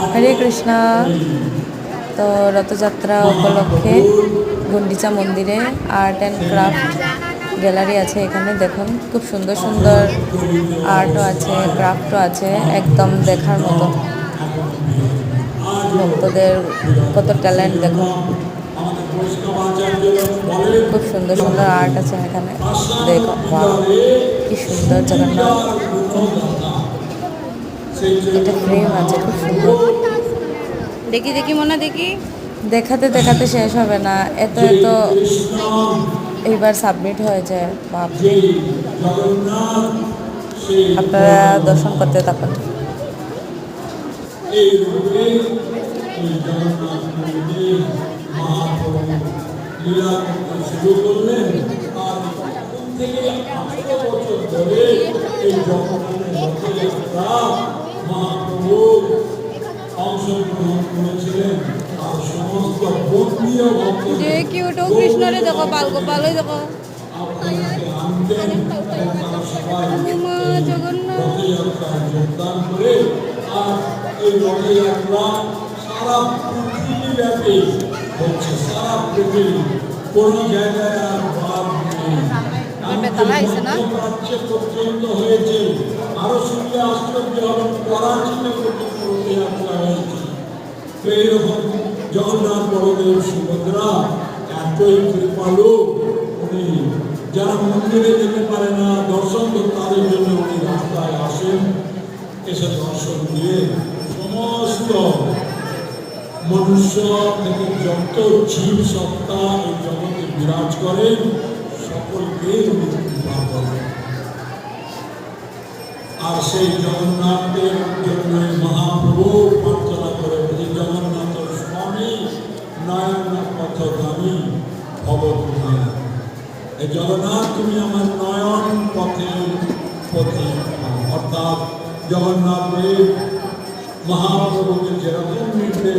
হরে কৃষ্ণা। তো রথযাত্রা উপলক্ষে গুন্ডিচা মন্দিরে আর্ট অ্যান্ড ক্রাফট গ্যালারি আছে। এখানে দেখুন খুব সুন্দর সুন্দর আর্টও আছে, ক্রাফটও আছে, একদম দেখার মতো। ভক্তদের কত ট্যালেন্ট দেখুন, খুব সুন্দর সুন্দর আর্ট আছে এখানে। দেখো বাহ, কি সুন্দর জগন্নাথ। এটা ফ্রেম আছে, খুব সুন্দর। দেখি দেখি মনে দেখি দেখাতে দেখাতে শেষ হবে না, এত এত এইবার সাবমিট হয়েছে। বাপরে, আপনারা দর্শন করতে থাকুন। শুরু করলেন আর থেকে 18 বছর ধরে এই জগন্নাথের রথযাত্রা মহাপ্রভু অংশগ্রহণ করেছিলেন। আর সমস্ত বন্দীয় ভক্তদের যে কি ওটো কৃষ্ণরে দেখো, বাল গোপালই দেখো, আপনাদেরকে আনতেন এবং তারা সবাই মা জগন্নাথ। রথযাত্রায় যোগদান করে আর এই রথযাত্রা সারা পৃথিবীব্যাপী হচ্ছে, সারা পৃথিবী, কোন জায়গায় আর বাদ নেই। প্রাচ্য পর্যন্ত হয়েছে, আরো শুনলে আশ্চর্য হবেন, করাচিতে পর্যন্ত রথযাত্রা হয়েছে। তো এইরকম জগন্নাথ বলদেব সুভদ্রা এতই কৃপালু, উনি যারা মন্দিরে যেতে পারে না দর্শন তো তাদের জন্য উনি রাস্তায় আসেন, এসে দর্শন দিয়ে সমস্ত মনুষ্য থেকে যত জীব সত্তা এই জগতে বিরাজ করেন সকলকে উনি কৃপা করেন। আর সেই জগন্নাথের জন্য মহাপ্রভু প্রার্থনা করে বলি, জগন্নাথ স্বামী নয়ন পথগামী ভব তুমি। এই জগন্নাথ তুমি আমার নয়ন পথের পথে, অর্থাৎ জগন্নাথ মহাপ্রভুকে যেরকম নির্দেশ